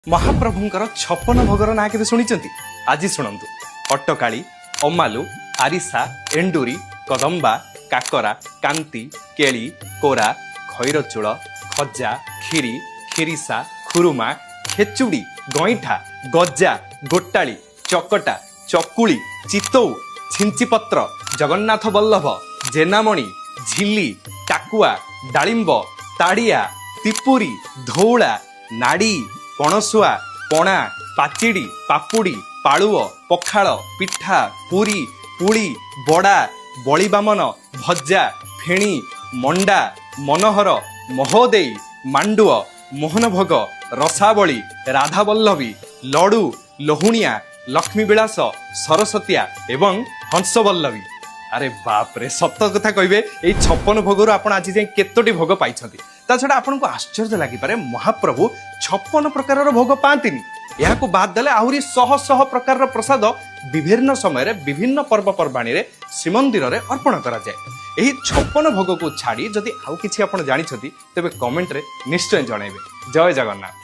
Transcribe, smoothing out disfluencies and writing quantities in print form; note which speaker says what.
Speaker 1: महाप्रभुंकर 56 भोगर ना के शुणी आज शुणु अट्टकाली अमालु आरिसा एंडुरी कदम्बा काकरा कांति केली कोरा खैरचूल खजा खीरी खीरिसा खुरुमा खेचुड़ी गईठा गजा गोटाली चकटा चकुली चितौ छिंचीपत्र जगन्नाथ बल्लभ जेनामणि झिली टाकुआ डालिंब ताड़िया तिपुरी धौला नाड़ी पणसुआ पणा पाचिड़ी पापुड़ी पालुओ पखाल पिठा पूरी पुली बड़ा बड़ी बामन भजा फेणी मंडा मनोहर महोदय मांडुआ मोहन भोग रसावली राधावल्लभी लडू लोहुणिया लक्ष्मी विलास सरस्वतिया एवं हंसवल्लभी। अरे बाप रे सत कथा कहे ये 56 भोगर आप आज जाए केतोटी भोग पाई ता छड़ा आपन को आश्चर्य लगिपारे महाप्रभु 56 प्रकार भोग पाती यहाँ को बाद देले आहुरी शह शह प्रकार प्रसाद विभिन्न समय विभिन्न पर्वपर्वाणी श्रीमंदिर में अर्पण करा जाए। 56 भोग को छाड़ी जदि आउ किछि आपण जानिछथि तेबे कमेंट रे निश्चय जणाइबे। जय जगन्नाथ।